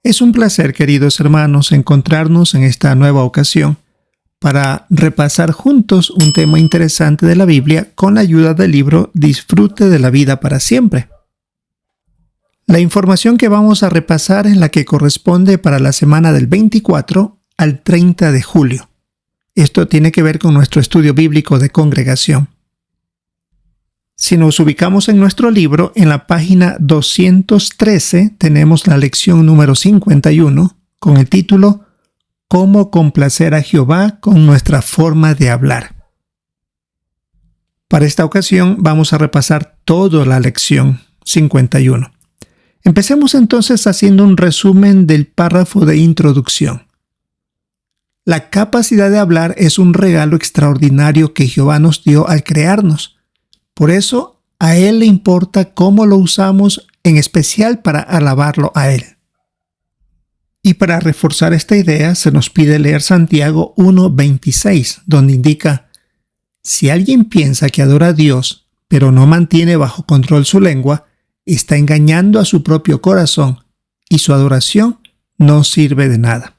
Es un placer, queridos hermanos, encontrarnos en esta nueva ocasión para repasar juntos un tema interesante de la Biblia con la ayuda del libro Disfrute de la vida para siempre. La información que vamos a repasar es la que corresponde para la semana del 24 al 30 de julio. Esto tiene que ver con nuestro estudio bíblico de congregación. Si nos ubicamos en nuestro libro, en la página 213 tenemos la lección número 51 con el título ¿Cómo complacer a Jehová con nuestra forma de hablar? Para esta ocasión vamos a repasar toda la lección 51. Empecemos entonces haciendo un resumen del párrafo de introducción. La capacidad de hablar es un regalo extraordinario que Jehová nos dio al crearnos. Por eso, a Él le importa cómo lo usamos, en especial para alabarlo a Él. Y para reforzar esta idea, se nos pide leer Santiago 1:26, donde indica: si alguien piensa que adora a Dios, pero no mantiene bajo control su lengua, está engañando a su propio corazón, y su adoración no sirve de nada.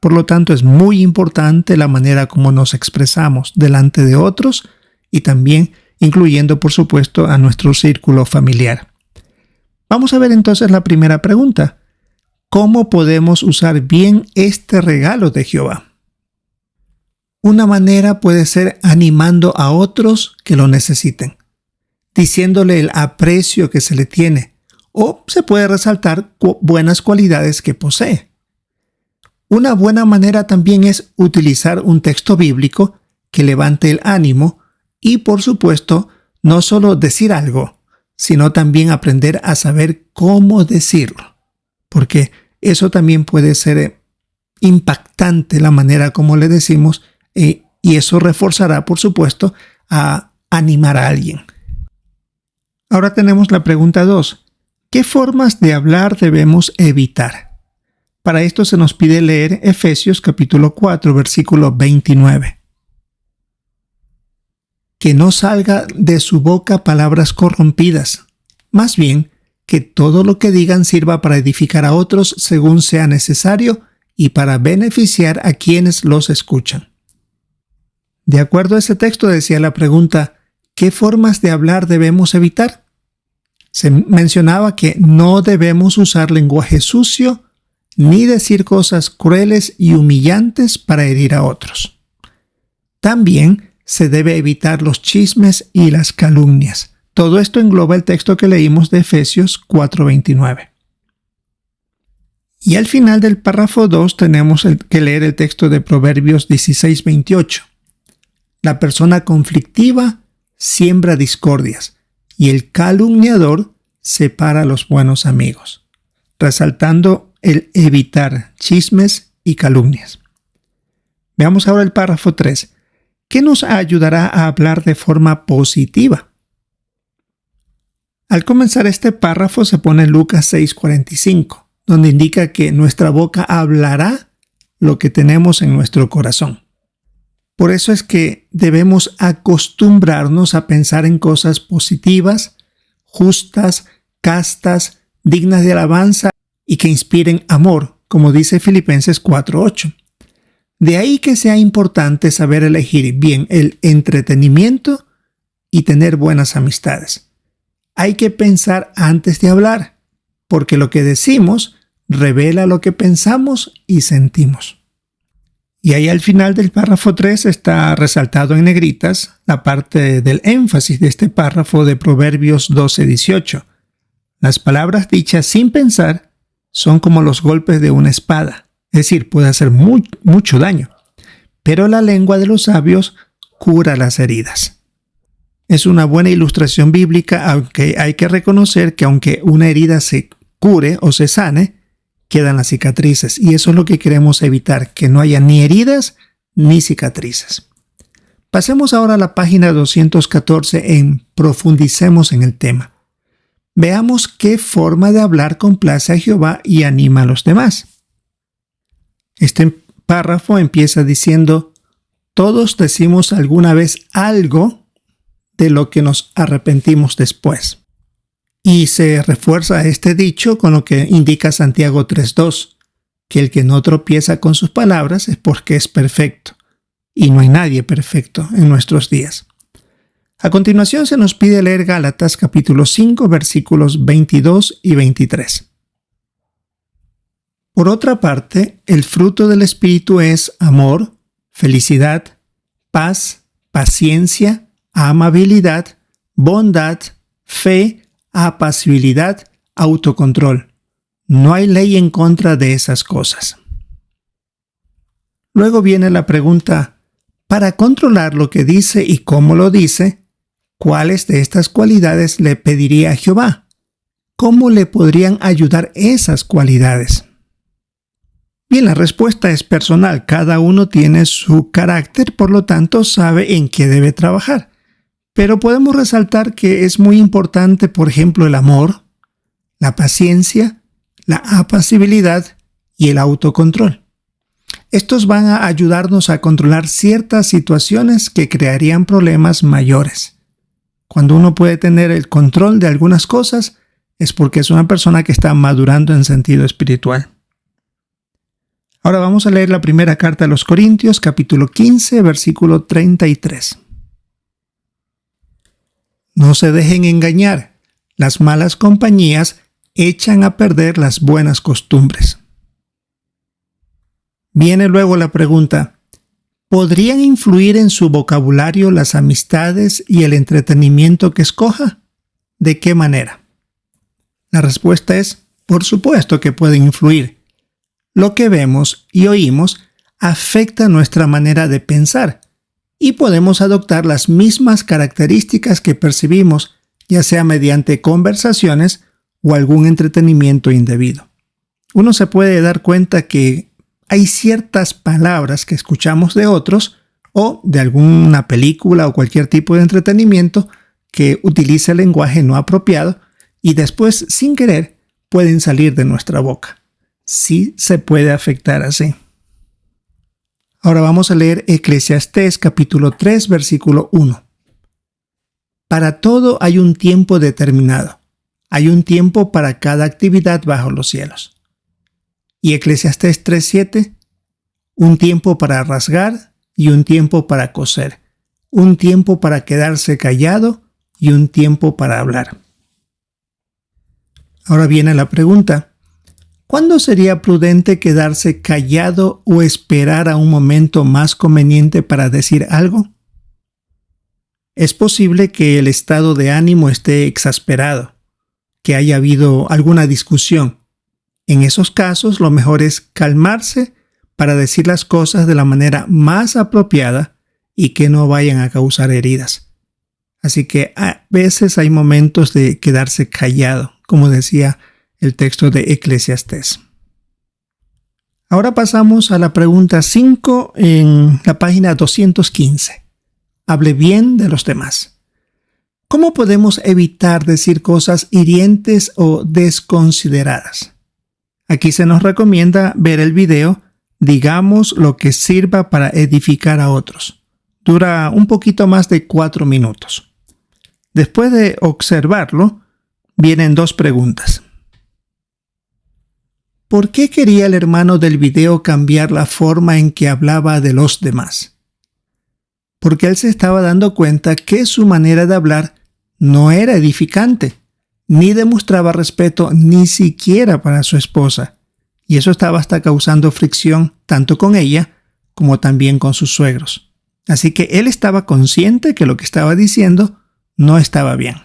Por lo tanto, es muy importante la manera como nos expresamos delante de otros y también incluyendo, por supuesto, a nuestro círculo familiar. Vamos a ver entonces la primera pregunta. ¿Cómo podemos usar bien este regalo de Jehová? Una manera puede ser animando a otros que lo necesiten, diciéndole el aprecio que se le tiene, o se puede resaltar buenas cualidades que posee. Una buena manera también es utilizar un texto bíblico que levante el ánimo y, por supuesto, no solo decir algo, sino también aprender a saber cómo decirlo, porque eso también puede ser impactante la manera como le decimos y eso reforzará, por supuesto, a animar a alguien. Ahora tenemos la pregunta 2. ¿Qué formas de hablar debemos evitar? Para esto se nos pide leer Efesios capítulo 4, versículo 29. Que no salga de su boca palabras corrompidas, más bien que todo lo que digan sirva para edificar a otros según sea necesario y para beneficiar a quienes los escuchan. De acuerdo a ese texto decía la pregunta, ¿qué formas de hablar debemos evitar? Se mencionaba que no debemos usar lenguaje sucio ni decir cosas crueles y humillantes para herir a otros. También se debe evitar los chismes y las calumnias. Todo esto engloba el texto que leímos de Efesios 4:29. Y al final del párrafo 2 tenemos que leer el texto de Proverbios 16:28. La persona conflictiva siembra discordias y el calumniador separa a los buenos amigos, resaltando el evitar chismes y calumnias. Veamos ahora el párrafo 3. ¿Qué nos ayudará a hablar de forma positiva? Al comenzar este párrafo se pone Lucas 6:45, donde indica que nuestra boca hablará lo que tenemos en nuestro corazón. Por eso es que debemos acostumbrarnos a pensar en cosas positivas, justas, castas, dignas de alabanza y que inspiren amor, como dice Filipenses 4:8. De ahí que sea importante saber elegir bien el entretenimiento y tener buenas amistades. Hay que pensar antes de hablar, porque lo que decimos revela lo que pensamos y sentimos. Y ahí al final del párrafo 3 está resaltado en negritas la parte del énfasis de este párrafo de Proverbios 12:18. Las palabras dichas sin pensar son como los golpes de una espada. Es decir, puede hacer mucho daño, pero la lengua de los sabios cura las heridas. Es una buena ilustración bíblica, aunque hay que reconocer que aunque una herida se cure o se sane, quedan las cicatrices, y eso es lo que queremos evitar, que no haya ni heridas ni cicatrices. Pasemos ahora a la página 214 en Profundicemos en el tema. Veamos qué forma de hablar complace a Jehová y anima a los demás. Este párrafo empieza diciendo, todos decimos alguna vez algo de lo que nos arrepentimos después. Y se refuerza este dicho con lo que indica Santiago 3:2. que el que no tropieza con sus palabras es porque es perfecto, y no hay nadie perfecto en nuestros días. A continuación se nos pide leer Gálatas capítulo 5 versículos 22 y 23. Por otra parte, el fruto del Espíritu es amor, felicidad, paz, paciencia, amabilidad, bondad, fe, apacibilidad, autocontrol. No hay ley en contra de esas cosas. Luego viene la pregunta, para controlar lo que dice y cómo lo dice, ¿cuáles de estas cualidades le pediría a Jehová? ¿Cómo le podrían ayudar esas cualidades? Bien, la respuesta es personal. Cada uno tiene su carácter, por lo tanto sabe en qué debe trabajar. Pero podemos resaltar que es muy importante, por ejemplo, el amor, la paciencia, la apacibilidad y el autocontrol. Estos van a ayudarnos a controlar ciertas situaciones que crearían problemas mayores. Cuando uno puede tener el control de algunas cosas, es porque es una persona que está madurando en sentido espiritual. Ahora vamos a leer la primera carta a los Corintios, capítulo 15, versículo 33. No se dejen engañar. Las malas compañías echan a perder las buenas costumbres. Viene luego la pregunta, ¿podrían influir en su vocabulario las amistades y el entretenimiento que escoja? ¿De qué manera? La respuesta es, por supuesto que pueden influir. Lo que vemos y oímos afecta nuestra manera de pensar y podemos adoptar las mismas características que percibimos, ya sea mediante conversaciones o algún entretenimiento indebido. Uno se puede dar cuenta que hay ciertas palabras que escuchamos de otros o de alguna película o cualquier tipo de entretenimiento que utiliza el lenguaje no apropiado y después, sin querer, pueden salir de nuestra boca. Sí se puede afectar así. Ahora vamos a leer Eclesiastés capítulo 3 versículo 1. Para todo hay un tiempo determinado. Hay un tiempo para cada actividad bajo los cielos. Y Eclesiastés 3:7. Un tiempo para rasgar y un tiempo para coser. Un tiempo para quedarse callado y un tiempo para hablar. Ahora viene la pregunta. ¿Cuándo sería prudente quedarse callado o esperar a un momento más conveniente para decir algo? Es posible que el estado de ánimo esté exasperado, que haya habido alguna discusión. En esos casos, lo mejor es calmarse para decir las cosas de la manera más apropiada y que no vayan a causar heridas. Así que a veces hay momentos de quedarse callado, como decía el texto de Eclesiastés. Ahora pasamos a la pregunta 5 en la página 215. Hable bien de los demás. ¿Cómo podemos evitar decir cosas hirientes o desconsideradas? Aquí se nos recomienda ver el video Digamos lo que sirva para edificar a otros. Dura un poquito más de 4 minutos. Después de observarlo, vienen 2 preguntas. ¿Por qué quería el hermano del video cambiar la forma en que hablaba de los demás? Porque él se estaba dando cuenta que su manera de hablar no era edificante, ni demostraba respeto ni siquiera para su esposa, y eso estaba hasta causando fricción tanto con ella como también con sus suegros. Así que él estaba consciente que lo que estaba diciendo no estaba bien.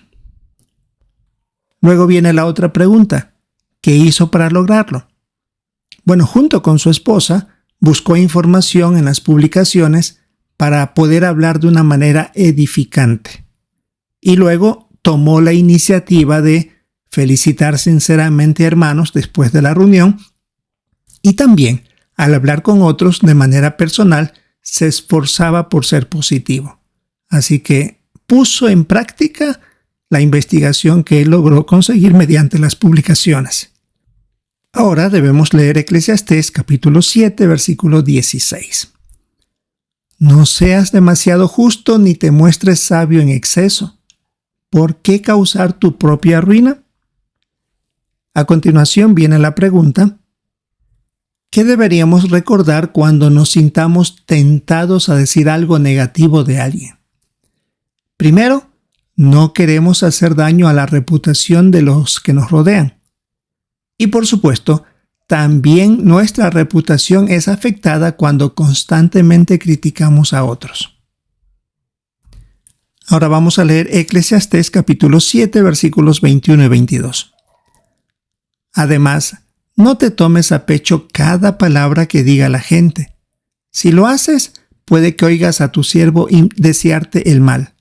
Luego viene la otra pregunta. ¿Qué hizo para lograrlo? Bueno, junto con su esposa, buscó información en las publicaciones para poder hablar de una manera edificante. Y luego tomó la iniciativa de felicitar sinceramente a hermanos después de la reunión y también, al hablar con otros de manera personal, se esforzaba por ser positivo. Así que puso en práctica la investigación que él logró conseguir mediante las publicaciones. Ahora debemos leer Eclesiastés capítulo 7, versículo 16. No seas demasiado justo ni te muestres sabio en exceso. ¿Por qué causar tu propia ruina? A continuación viene la pregunta. ¿Qué deberíamos recordar cuando nos sintamos tentados a decir algo negativo de alguien? Primero, no queremos hacer daño a la reputación de los que nos rodean. Y por supuesto, también nuestra reputación es afectada cuando constantemente criticamos a otros. Ahora vamos a leer Eclesiastés capítulo 7, versículos 21 y 22. Además, no te tomes a pecho cada palabra que diga la gente. Si lo haces, puede que oigas a tu siervo desearte el mal,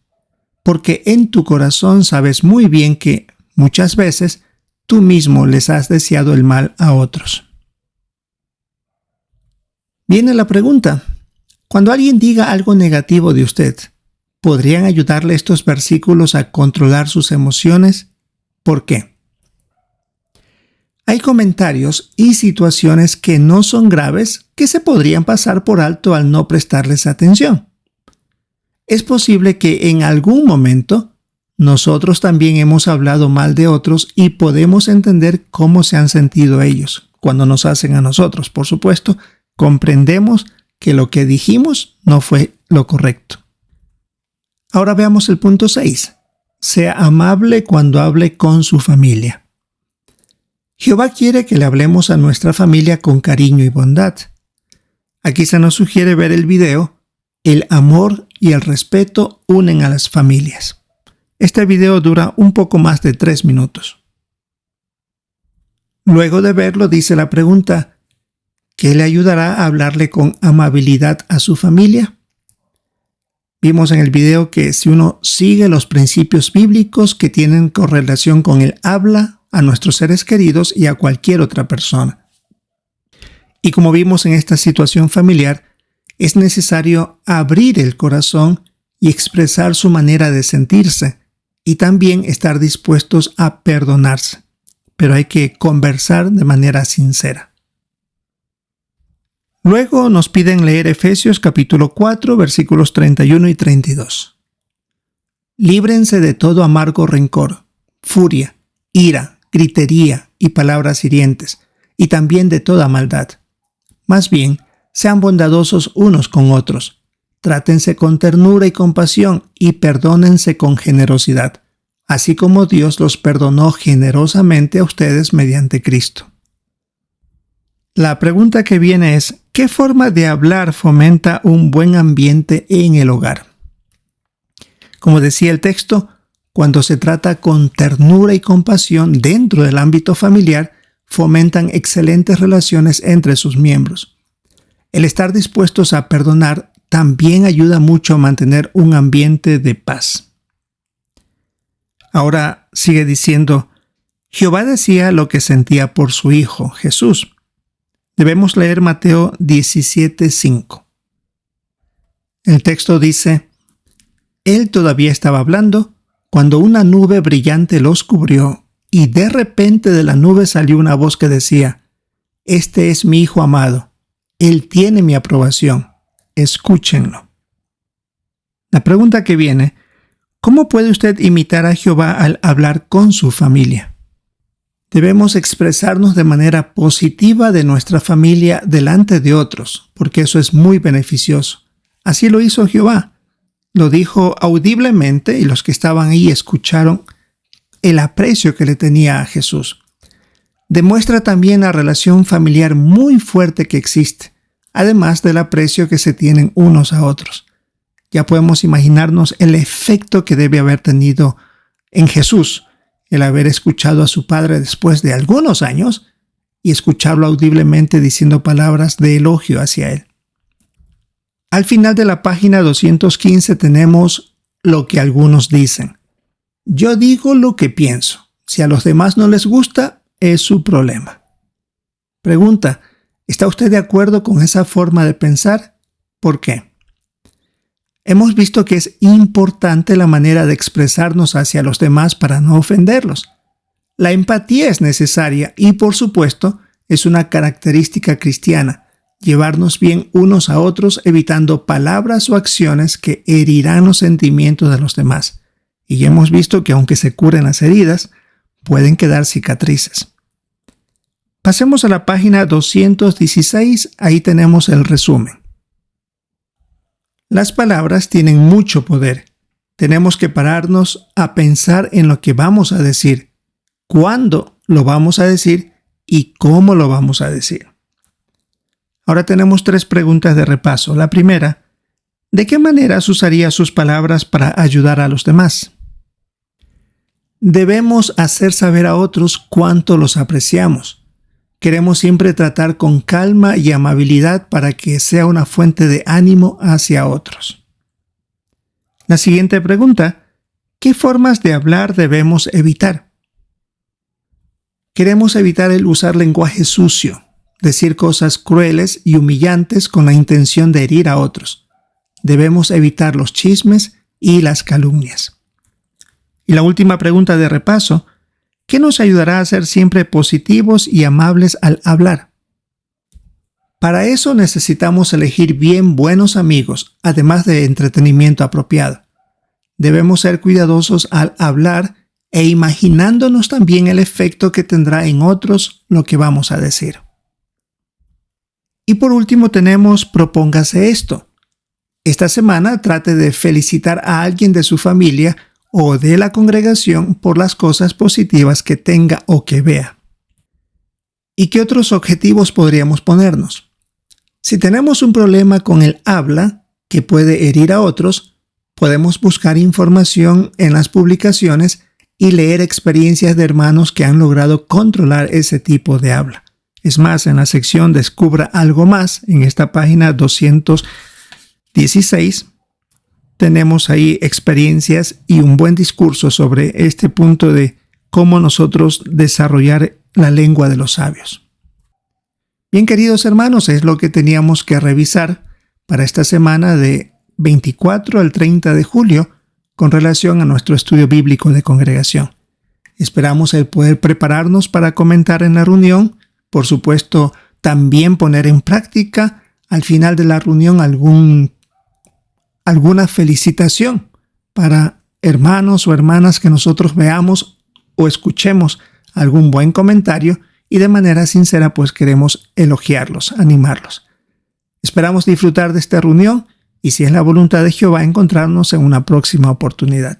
porque en tu corazón sabes muy bien que, muchas veces, tú mismo les has deseado el mal a otros. Viene la pregunta: cuando alguien diga algo negativo de usted, ¿podrían ayudarle estos versículos a controlar sus emociones? ¿Por qué? Hay comentarios y situaciones que no son graves que se podrían pasar por alto al no prestarles atención. Es posible que en algún momento nosotros también hemos hablado mal de otros y podemos entender cómo se han sentido ellos. Cuando nos hacen a nosotros, por supuesto, comprendemos que lo que dijimos no fue lo correcto. Ahora veamos el punto 6. Sea amable cuando hable con su familia. Jehová quiere que le hablemos a nuestra familia con cariño y bondad. Aquí se nos sugiere ver el video El amor y el respeto unen a las familias. Este video dura un poco más de 3 minutos. Luego de verlo dice la pregunta: ¿qué le ayudará a hablarle con amabilidad a su familia? Vimos en el video que si uno sigue los principios bíblicos que tienen correlación con el habla a nuestros seres queridos y a cualquier otra persona. Y como vimos en esta situación familiar, es necesario abrir el corazón y expresar su manera de sentirse, y también estar dispuestos a perdonarse. Pero hay que conversar de manera sincera. Luego nos piden leer Efesios capítulo 4, versículos 31 y 32. Líbrense de todo amargo rencor, furia, ira, gritería y palabras hirientes, y también de toda maldad. Más bien, sean bondadosos unos con otros, trátense con ternura y compasión, y perdónense con generosidad, así como Dios los perdonó generosamente a ustedes mediante Cristo. La pregunta que viene es: ¿qué forma de hablar fomenta un buen ambiente en el hogar? Como decía el texto, cuando se trata con ternura y compasión dentro del ámbito familiar, fomentan excelentes relaciones entre sus miembros. El estar dispuestos a perdonar también ayuda mucho a mantener un ambiente de paz. Ahora sigue diciendo: Jehová decía lo que sentía por su Hijo, Jesús. Debemos leer Mateo 17:5. El texto dice: Él todavía estaba hablando cuando una nube brillante los cubrió, y de repente de la nube salió una voz que decía: Este es mi Hijo amado, Él tiene mi aprobación, escúchenlo. La pregunta que viene: ¿cómo puede usted imitar a Jehová al hablar con su familia? Debemos expresarnos de manera positiva de nuestra familia delante de otros, porque eso es muy beneficioso. Así lo hizo Jehová. Lo dijo audiblemente y los que estaban ahí escucharon el aprecio que le tenía a Jesús. Demuestra también la relación familiar muy fuerte que existe, además del aprecio que se tienen unos a otros. Ya podemos imaginarnos el efecto que debe haber tenido en Jesús el haber escuchado a su Padre después de algunos años y escucharlo audiblemente diciendo palabras de elogio hacia él. Al final de la página 215 tenemos lo que algunos dicen. Yo digo lo que pienso. Si a los demás no les gusta, es su problema. Pregunta: ¿está usted de acuerdo con esa forma de pensar? ¿Por qué? Hemos visto que es importante la manera de expresarnos hacia los demás para no ofenderlos. La empatía es necesaria y, por supuesto, es una característica cristiana. Llevarnos bien unos a otros, evitando palabras o acciones que herirán los sentimientos de los demás. Y ya hemos visto que aunque se curen las heridas, pueden quedar cicatrices. Pasemos a la página 216, ahí tenemos el resumen. Las palabras tienen mucho poder. Tenemos que pararnos a pensar en lo que vamos a decir, cuándo lo vamos a decir y cómo lo vamos a decir. Ahora tenemos 3 preguntas de repaso. La primera, ¿de qué maneras usaría sus palabras para ayudar a los demás? Debemos hacer saber a otros cuánto los apreciamos. Queremos siempre tratar con calma y amabilidad para que sea una fuente de ánimo hacia otros. La siguiente pregunta, ¿qué formas de hablar debemos evitar? Queremos evitar el usar lenguaje sucio, decir cosas crueles y humillantes con la intención de herir a otros. Debemos evitar los chismes y las calumnias. Y la última pregunta de repaso, ¿qué nos ayudará a ser siempre positivos y amables al hablar? Para eso necesitamos elegir bien buenos amigos, además de entretenimiento apropiado. Debemos ser cuidadosos al hablar e imaginándonos también el efecto que tendrá en otros lo que vamos a decir. Y por último tenemos propóngase esto. Esta semana trate de felicitar a alguien de su familia o de la congregación por las cosas positivas que tenga o que vea. ¿Y qué otros objetivos podríamos ponernos? Si tenemos un problema con el habla que puede herir a otros, podemos buscar información en las publicaciones y leer experiencias de hermanos que han logrado controlar ese tipo de habla. Es más, en la sección Descubra algo más, en esta página 216, tenemos ahí experiencias y un buen discurso sobre este punto de cómo nosotros desarrollar la lengua de los sabios. Bien, queridos hermanos, es lo que teníamos que revisar para esta semana de 24 al 30 de julio con relación a nuestro estudio bíblico de congregación. Esperamos el poder prepararnos para comentar en la reunión, por supuesto, también poner en práctica al final de la reunión alguna felicitación para hermanos o hermanas que nosotros veamos o escuchemos algún buen comentario y de manera sincera pues queremos elogiarlos, animarlos. Esperamos disfrutar de esta reunión y si es la voluntad de Jehová encontrarnos en una próxima oportunidad.